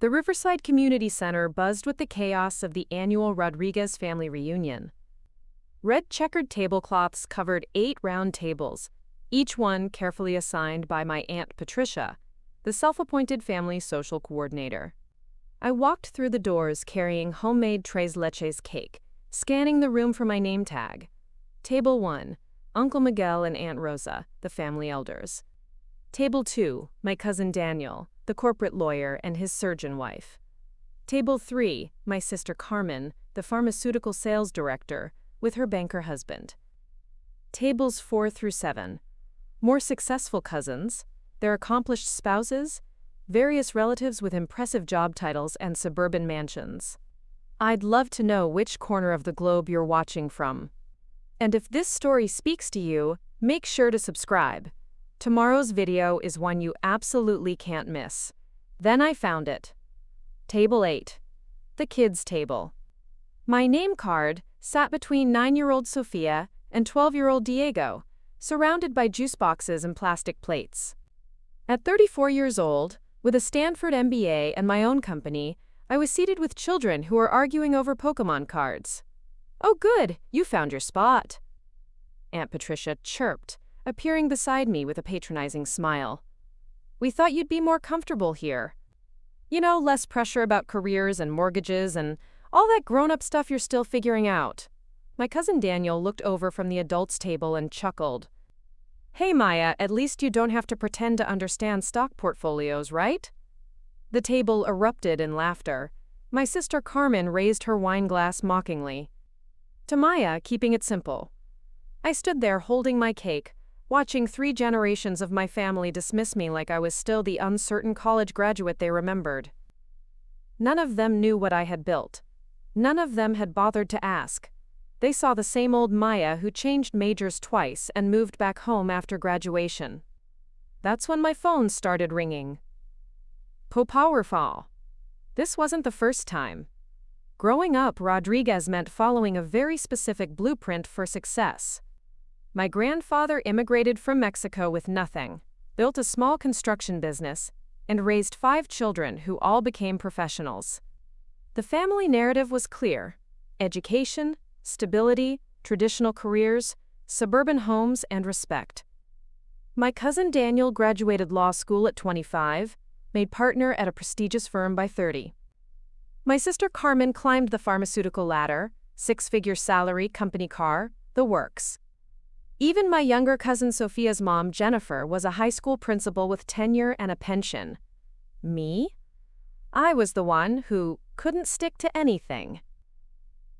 The Riverside Community Center buzzed with the chaos of the annual Rodriguez family reunion. Red checkered tablecloths covered 8 round tables, each one carefully assigned by my Aunt Patricia, the self-appointed family social coordinator. I walked through the doors carrying homemade tres leches cake, scanning the room for my name tag. Table 1, Uncle Miguel and Aunt Rosa, the family elders. Table 2, my cousin Daniel, the corporate lawyer and his surgeon wife. Table 3, my sister Carmen, the pharmaceutical sales director, with her banker husband. Tables 4 through 7, more successful cousins, their accomplished spouses, various relatives with impressive job titles and suburban mansions. I'd love to know which corner of the globe you're watching from. And if this story speaks to you, make sure to subscribe. Tomorrow's video is one you absolutely can't miss. Then I found it. Table 8. The kids' table. My name card sat between 9-year-old Sophia and 12-year-old Diego, surrounded by juice boxes and plastic plates. At 34 years old, with a Stanford MBA and my own company, I was seated with children who were arguing over Pokemon cards. "Oh good, you found your spot," Aunt Patricia chirped, appearing beside me with a patronizing smile. "We thought you'd be more comfortable here. You know, less pressure about careers and mortgages and all that grown-up stuff you're still figuring out." My cousin Daniel looked over from the adults' table and chuckled. "Hey Maya, at least you don't have to pretend to understand stock portfolios, right?" The table erupted in laughter. My sister Carmen raised her wine glass mockingly. To Maya, keeping it simple. I stood there holding my cake, watching 3 generations of my family dismiss me like I was still the uncertain college graduate they remembered. None of them knew what I had built. None of them had bothered to ask. They saw the same old Maya who changed majors twice and moved back home after graduation. That's when my phone started ringing. Powerful. This wasn't the first time. Growing up, Rodriguez meant following a very specific blueprint for success. My grandfather immigrated from Mexico with nothing, built a small construction business, and raised 5 children who all became professionals. The family narrative was clear: education, stability, traditional careers, suburban homes, and respect. My cousin Daniel graduated law school at 25, made partner at a prestigious firm by 30. My sister Carmen climbed the pharmaceutical ladder, 6-figure salary, company car, the works. Even my younger cousin Sophia's mom, Jennifer, was a high school principal with tenure and a pension. Me? I was the one who couldn't stick to anything.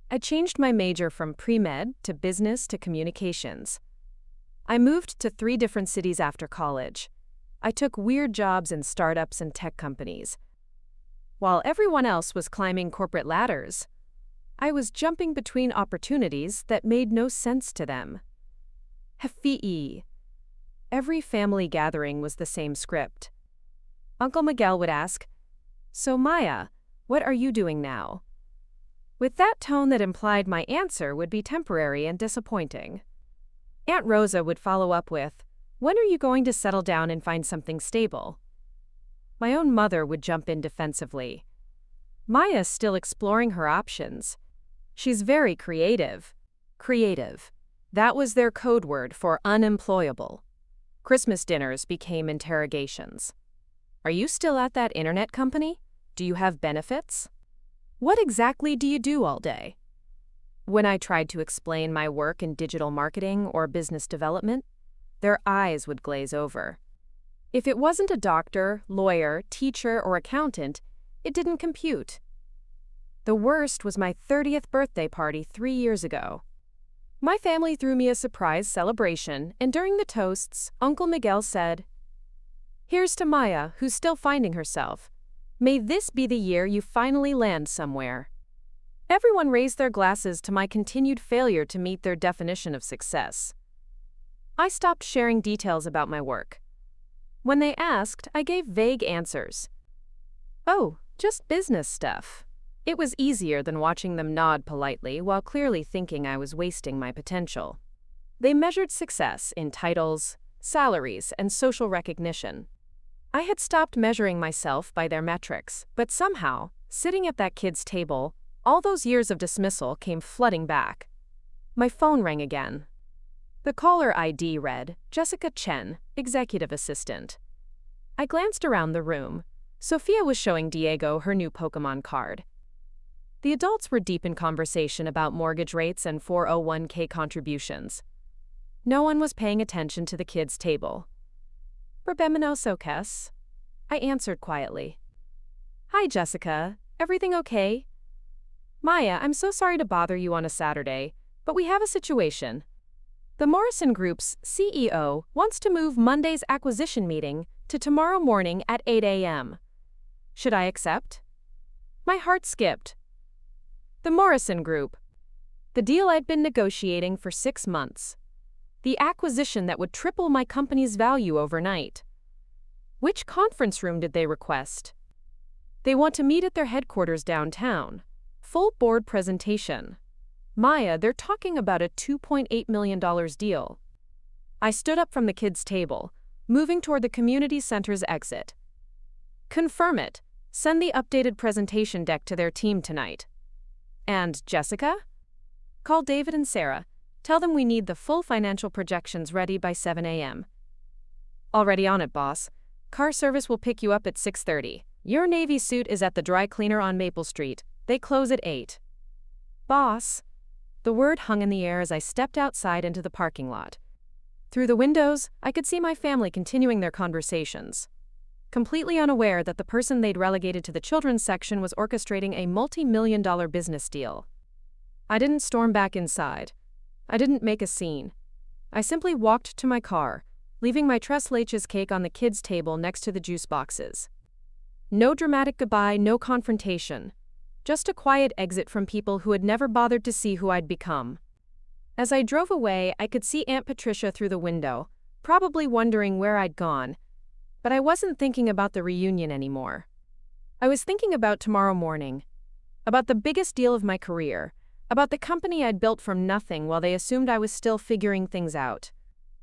I changed my major from pre-med to business to communications. I moved to 3 different cities after college. I took weird jobs in startups and tech companies. While everyone else was climbing corporate ladders, I was jumping between opportunities that made no sense to them. FVE. Every family gathering was the same script. Uncle Miguel would ask, "So Maya, what are you doing now?" with that tone that implied my answer would be temporary and disappointing. Aunt Rosa would follow up with, "When are you going to settle down and find something stable?" My own mother would jump in defensively. "Maya's still exploring her options. She's very creative." Creative. That was their code word for unemployable. Christmas dinners became interrogations. "Are you still at that internet company? Do you have benefits? What exactly do you do all day?" When I tried to explain my work in digital marketing or business development, their eyes would glaze over. If it wasn't a doctor, lawyer, teacher, or accountant, it didn't compute. The worst was my 30th birthday party 3 years ago. My family threw me a surprise celebration, and during the toasts, Uncle Miguel said, "Here's to Maya, who's still finding herself. May this be the year you finally land somewhere." Everyone raised their glasses to my continued failure to meet their definition of success. I stopped sharing details about my work. When they asked, I gave vague answers. "Oh, just business stuff." It was easier than watching them nod politely while clearly thinking I was wasting my potential. They measured success in titles, salaries, and social recognition. I had stopped measuring myself by their metrics, but somehow, sitting at that kid's table, all those years of dismissal came flooding back. My phone rang again. The caller ID read, Jessica Chen, Executive Assistant. I glanced around the room. Sophia was showing Diego her new Pokémon card. The adults were deep in conversation about mortgage rates and 401k contributions. No one was paying attention to the kids' table. Berbeminoso Kes? I answered quietly. Hi, Jessica. Everything okay? Maya, I'm so sorry to bother you on a Saturday, but we have a situation. The Morrison Group's CEO wants to move Monday's acquisition meeting to tomorrow morning at 8 a.m. Should I accept? My heart skipped. The Morrison Group. The deal I'd been negotiating for 6 months. The acquisition that would triple my company's value overnight. Which conference room did they request? They want to meet at their headquarters downtown. Full board presentation. Maya, they're talking about a $2.8 million deal. I stood up from the kids' table, moving toward the community center's exit. Confirm it. Send the updated presentation deck to their team tonight. And Jessica? Call David and Sarah. Tell them we need the full financial projections ready by 7 a.m. Already on it, boss. Car service will pick you up at 6:30. Your navy suit is at the dry cleaner on Maple Street. They close at 8. Boss. The word hung in the air as I stepped outside into the parking lot. Through the windows, I could see my family continuing their conversations. Completely unaware that the person they'd relegated to the children's section was orchestrating a multi-million-dollar business deal. I didn't storm back inside. I didn't make a scene. I simply walked to my car, leaving my tres leches cake on the kids' table next to the juice boxes. No dramatic goodbye, no confrontation. Just a quiet exit from people who had never bothered to see who I'd become. As I drove away, I could see Aunt Patricia through the window, probably wondering where I'd gone. But I wasn't thinking about the reunion anymore. I was thinking about tomorrow morning. About the biggest deal of my career. About the company I'd built from nothing while they assumed I was still figuring things out.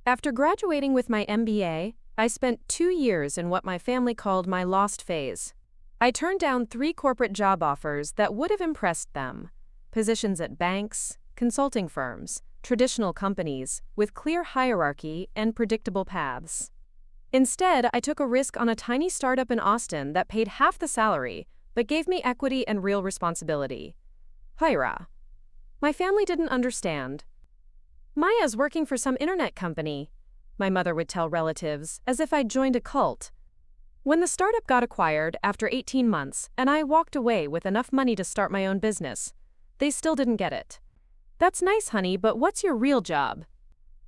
After graduating with my MBA, I spent 2 years in what my family called my lost phase. I turned down 3 corporate job offers that would have impressed them. Positions at banks, consulting firms, traditional companies, with clear hierarchy and predictable paths. Instead, I took a risk on a tiny startup in Austin that paid half the salary, but gave me equity and real responsibility. Hira. My family didn't understand. Maya's working for some internet company, my mother would tell relatives, as if I'd joined a cult. When the startup got acquired after 18 months and I walked away with enough money to start my own business, they still didn't get it. That's nice, honey, but what's your real job?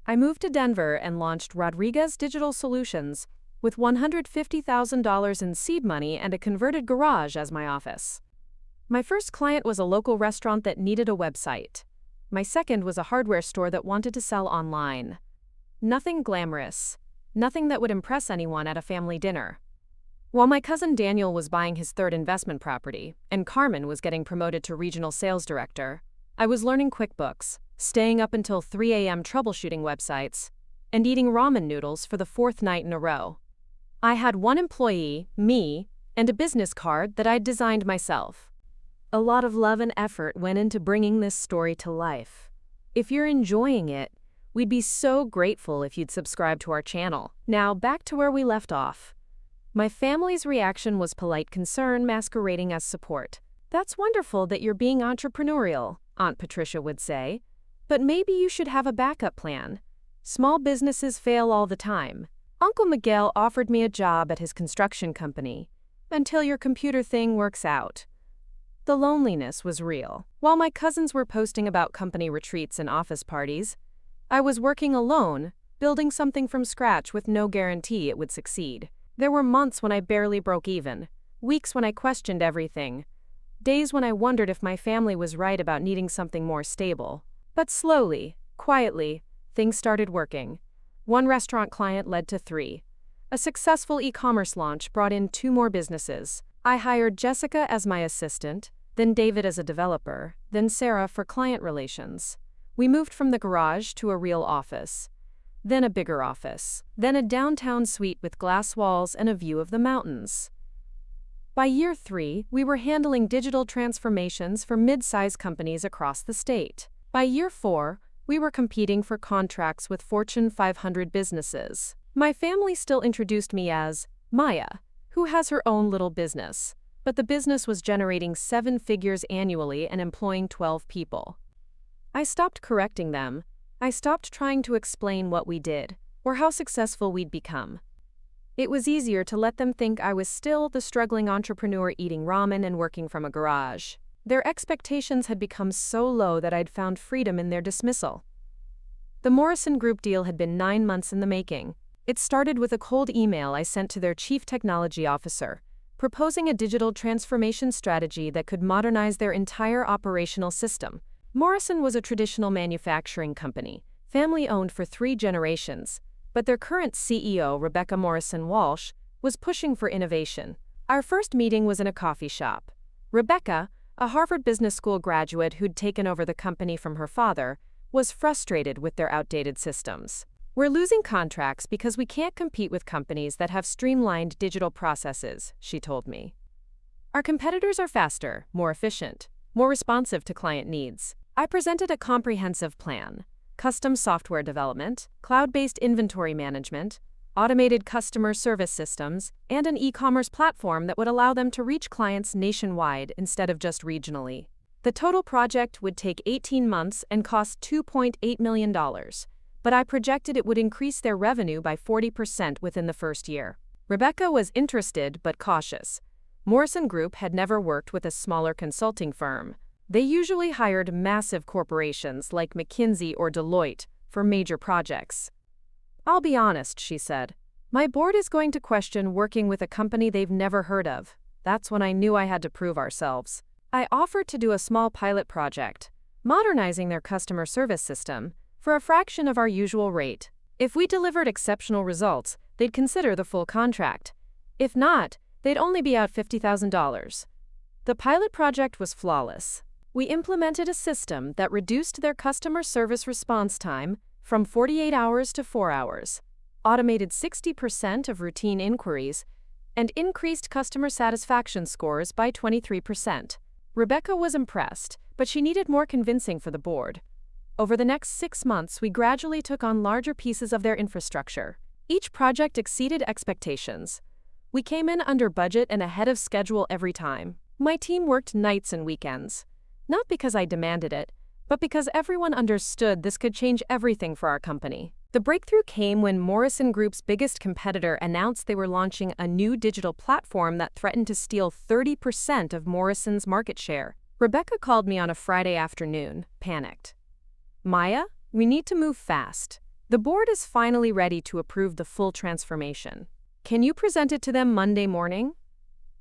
I moved to Denver and launched Rodriguez Digital Solutions with $150,000 in seed money and a converted garage as my office. My first client was a local restaurant that needed a website. My second was a hardware store that wanted to sell online. Nothing glamorous. Nothing that would impress anyone at a family dinner. While my cousin Daniel was buying his 3rd investment property, and Carmen was getting promoted to regional sales director, I was learning QuickBooks, staying up until 3 a.m. troubleshooting websites, and eating ramen noodles for the 4th night in a row. I had 1 employee, me, and a business card that I'd designed myself. A lot of love and effort went into bringing this story to life. If you're enjoying it, we'd be so grateful if you'd subscribe to our channel. Now back to where we left off. My family's reaction was polite concern masquerading as support. That's wonderful that you're being entrepreneurial, Aunt Patricia would say. But maybe you should have a backup plan. Small businesses fail all the time. Uncle Miguel offered me a job at his construction company. Until your computer thing works out. The loneliness was real. While my cousins were posting about company retreats and office parties, I was working alone, building something from scratch with no guarantee it would succeed. There were months when I barely broke even, weeks when I questioned everything, days when I wondered if my family was right about needing something more stable. But slowly, quietly, things started working. 1 restaurant client led to 3. A successful e-commerce launch brought in 2 more businesses. I hired Jessica as my assistant, then David as a developer, then Sarah for client relations. We moved from the garage to a real office. then a bigger office, then a downtown suite with glass walls and a view of the mountains. By year 3, we were handling digital transformations for mid-size companies across the state. By year 4, we were competing for contracts with Fortune 500 businesses. My family still introduced me as Maya, who has her own little business, but the business was generating 7 figures annually and employing 12 people. I stopped correcting them. I stopped trying to explain what we did, or how successful we'd become. It was easier to let them think I was still the struggling entrepreneur eating ramen and working from a garage. Their expectations had become so low that I'd found freedom in their dismissal. The Morrison Group deal had been 9 months in the making. It started with a cold email I sent to their chief technology officer, proposing a digital transformation strategy that could modernize their entire operational system. Morrison was a traditional manufacturing company, family-owned for 3 generations, but their current CEO, Rebecca Morrison Walsh, was pushing for innovation. Our first meeting was in a coffee shop. Rebecca, a Harvard Business School graduate who'd taken over the company from her father, was frustrated with their outdated systems. "We're losing contracts because we can't compete with companies that have streamlined digital processes," she told me. "Our competitors are faster, more efficient, more responsive to client needs." I presented a comprehensive plan: custom software development, cloud-based inventory management, automated customer service systems, and an e-commerce platform that would allow them to reach clients nationwide instead of just regionally. The total project would take 18 months and cost $2.8 million, but I projected it would increase their revenue by 40% within the first year. Rebecca was interested but cautious. Morrison Group had never worked with a smaller consulting firm. They usually hired massive corporations like McKinsey or Deloitte for major projects. "I'll be honest," she said. "My board is going to question working with a company they've never heard of." That's when I knew I had to prove ourselves. I offered to do a small pilot project, modernizing their customer service system, for a fraction of our usual rate. If we delivered exceptional results, they'd consider the full contract. If not, they'd only be out $50,000. The pilot project was flawless. We implemented a system that reduced their customer service response time from 48 hours to 4 hours, automated 60% of routine inquiries, and increased customer satisfaction scores by 23%. Rebecca was impressed, but she needed more convincing for the board. Over the next 6 months, we gradually took on larger pieces of their infrastructure. Each project exceeded expectations. We came in under budget and ahead of schedule every time. My team worked nights and weekends. Not because I demanded it, but because everyone understood this could change everything for our company. The breakthrough came when Morrison Group's biggest competitor announced they were launching a new digital platform that threatened to steal 30% of Morrison's market share. Rebecca called me on a Friday afternoon, panicked. "Maya, we need to move fast. The board is finally ready to approve the full transformation. Can you present it to them Monday morning?"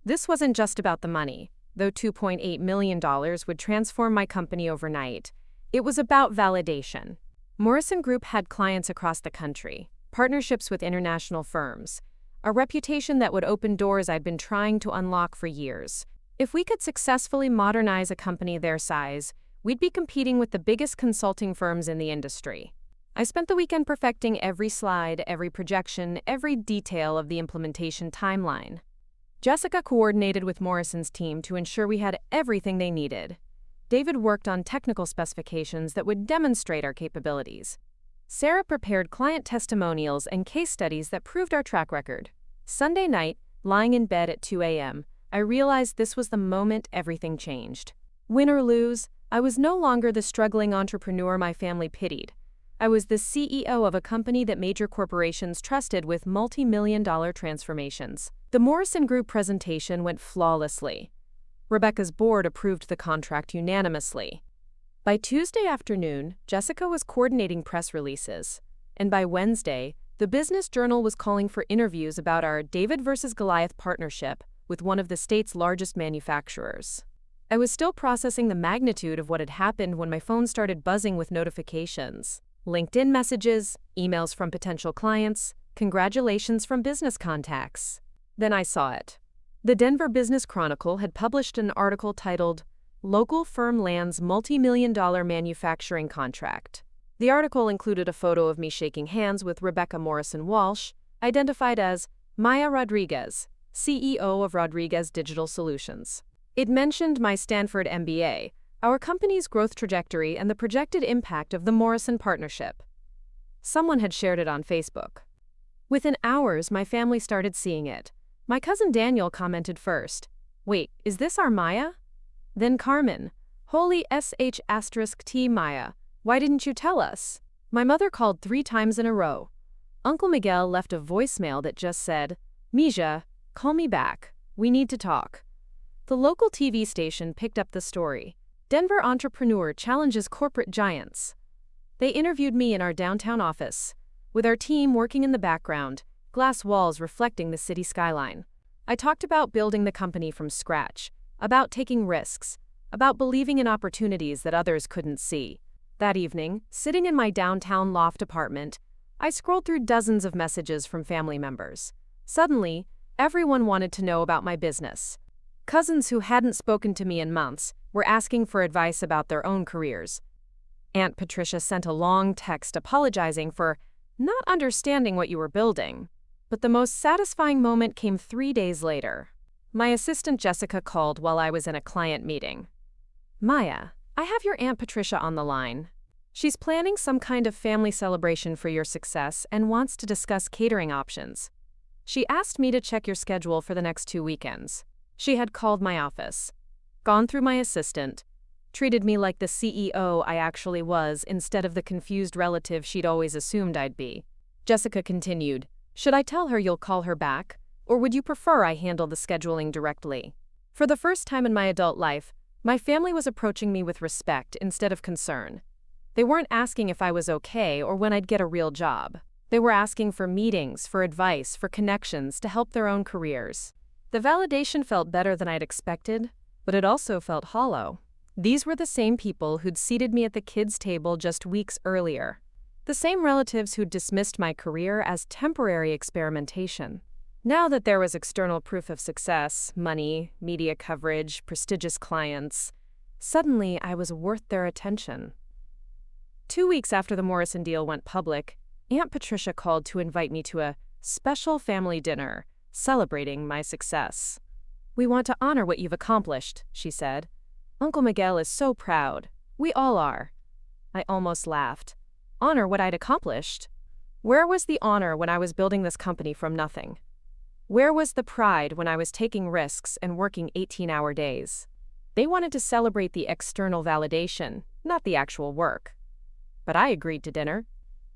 This wasn't just about the money. Though $2.8 million would transform my company overnight, it was about validation. Morrison Group had clients across the country, partnerships with international firms, a reputation that would open doors I'd been trying to unlock for years. If we could successfully modernize a company their size, we'd be competing with the biggest consulting firms in the industry. I spent the weekend perfecting every slide, every projection, every detail of the implementation timeline. Jessica coordinated with Morrison's team to ensure we had everything they needed. David worked on technical specifications that would demonstrate our capabilities. Sarah prepared client testimonials and case studies that proved our track record. Sunday night, lying in bed at 2 a.m., I realized this was the moment everything changed. Win or lose, I was no longer the struggling entrepreneur my family pitied. I was the CEO of a company that major corporations trusted with multi-million-dollar transformations. The Morrison Group presentation went flawlessly. Rebecca's board approved the contract unanimously. By Tuesday afternoon, Jessica was coordinating press releases. And by Wednesday, the Business Journal was calling for interviews about our David versus Goliath partnership with one of the state's largest manufacturers. I was still processing the magnitude of what had happened when my phone started buzzing with notifications. LinkedIn messages, emails from potential clients, congratulations from business contacts. Then I saw it. The Denver Business Chronicle had published an article titled, "Local Firm Lands Multi-Million-Dollar Manufacturing Contract." The article included a photo of me shaking hands with Rebecca Morrison Walsh, identified as Maya Rodriguez, CEO of Rodriguez Digital Solutions. It mentioned my Stanford MBA, our company's growth trajectory, and the projected impact of the Morrison partnership. Someone had shared it on Facebook. Within hours, my family started seeing it. My cousin Daniel commented first, "Wait, is this our Maya?" Then Carmen, "Holy sh*T Maya, why didn't you tell us?" My mother called 3 times in a row. Uncle Miguel left a voicemail that just said, "Mija, call me back. We need to talk." The local TV station picked up the story. Denver entrepreneur challenges corporate giants. They interviewed me in our downtown office, with our team working in the background, glass walls reflecting the city skyline. I talked about building the company from scratch, about taking risks, about believing in opportunities that others couldn't see. That evening, sitting in my downtown loft apartment, I scrolled through dozens of messages from family members. Suddenly, everyone wanted to know about my business. Cousins who hadn't spoken to me in months were asking for advice about their own careers. Aunt Patricia sent a long text apologizing for not understanding what you were building. But the most satisfying moment came 3 days later. My assistant Jessica called while I was in a client meeting. "Maya, I have your Aunt Patricia on the line. She's planning some kind of family celebration for your success and wants to discuss catering options. She asked me to check your schedule for the next 2 weekends." She had called my office, gone through my assistant, treated me like the CEO I actually was instead of the confused relative she'd always assumed I'd be. Jessica continued, "Should I tell her you'll call her back, or would you prefer I handle the scheduling directly?" For the first time in my adult life, my family was approaching me with respect instead of concern. They weren't asking if I was okay or when I'd get a real job. They were asking for meetings, for advice, for connections to help their own careers. The validation felt better than I'd expected, but it also felt hollow. These were the same people who'd seated me at the kids' table just weeks earlier. The same relatives who'd dismissed my career as temporary experimentation. Now that there was external proof of success, money, media coverage, prestigious clients, suddenly I was worth their attention. 2 weeks after the Morrison deal went public, Aunt Patricia called to invite me to a special family dinner celebrating my success. "We want to honor what you've accomplished," she said. "Uncle Miguel is so proud. We all are." I almost laughed. Honor what I'd accomplished? Where was the honor when I was building this company from nothing? Where was the pride when I was taking risks and working 18-hour days? They wanted to celebrate the external validation, not the actual work. But I agreed to dinner.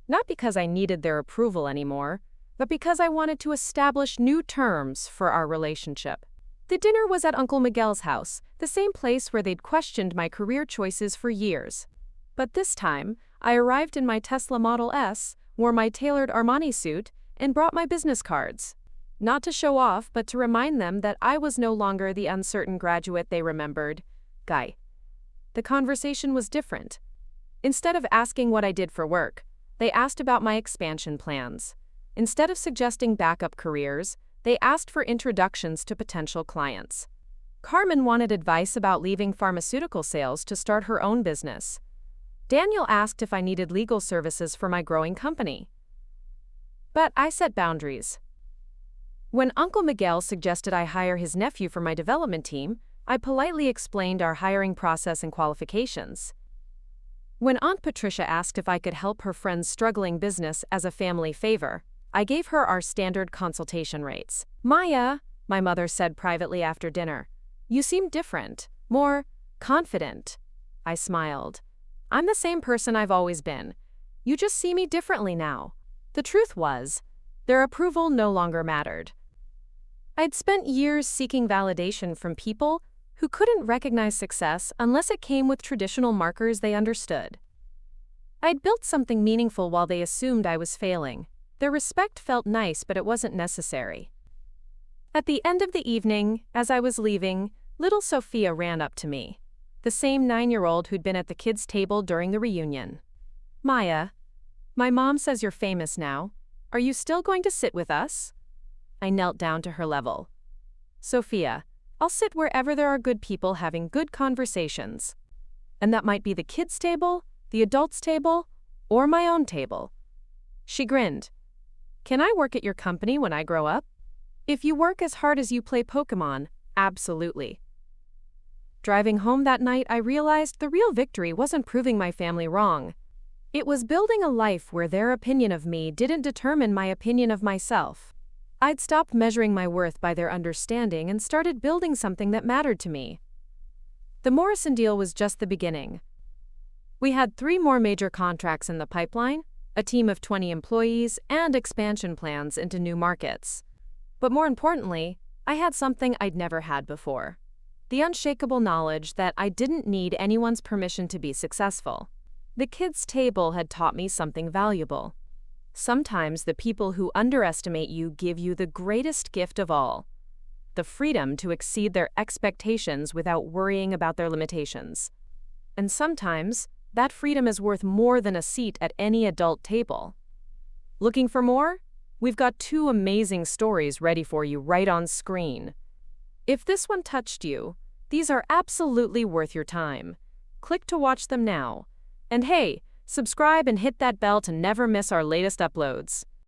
Not because I needed their approval anymore, but because I wanted to establish new terms for our relationship. The dinner was at Uncle Miguel's house, the same place where they'd questioned my career choices for years. But this time, I arrived in my Tesla Model S, wore my tailored Armani suit, and brought my business cards. Not to show off, but to remind them that I was no longer the uncertain graduate they remembered. Guy. The conversation was different. Instead of asking what I did for work, they asked about my expansion plans. Instead of suggesting backup careers, they asked for introductions to potential clients. Carmen wanted advice about leaving pharmaceutical sales to start her own business. Daniel asked if I needed legal services for my growing company. But I set boundaries. When Uncle Miguel suggested I hire his nephew for my development team, I politely explained our hiring process and qualifications. When Aunt Patricia asked if I could help her friend's struggling business as a family favor, I gave her our standard consultation rates. "Maya," my mother said privately after dinner, "you seem different, more confident." I smiled. "I'm the same person I've always been. You just see me differently now." The truth was, their approval no longer mattered. I'd spent years seeking validation from people who couldn't recognize success unless it came with traditional markers they understood. I'd built something meaningful while they assumed I was failing. Their respect felt nice, but it wasn't necessary. At the end of the evening, as I was leaving, little Sophia ran up to me, the same 9-year-old who'd been at the kids' table during the reunion. "Maya, my mom says you're famous now. Are you still going to sit with us?" I knelt down to her level. "Sophia, I'll sit wherever there are good people having good conversations. And that might be the kids' table, the adults' table, or my own table. She grinned. Can I work at your company when I grow up? If you work as hard as you play Pokemon, absolutely. Driving home that night, I realized the real victory wasn't proving my family wrong. It was building a life where their opinion of me didn't determine my opinion of myself. I'd stopped measuring my worth by their understanding and started building something that mattered to me. The Morrison deal was just the beginning. We had 3 more major contracts in the pipeline, a team of 20 employees, and expansion plans into new markets. But more importantly, I had something I'd never had before: the unshakable knowledge that I didn't need anyone's permission to be successful. The kids' table had taught me something valuable. Sometimes the people who underestimate you give you the greatest gift of all: the freedom to exceed their expectations without worrying about their limitations. And sometimes, that freedom is worth more than a seat at any adult table. Looking for more? We've got 2 amazing stories ready for you right on screen. If this one touched you, these are absolutely worth your time. Click to watch them now. And hey, subscribe and hit that bell to never miss our latest uploads.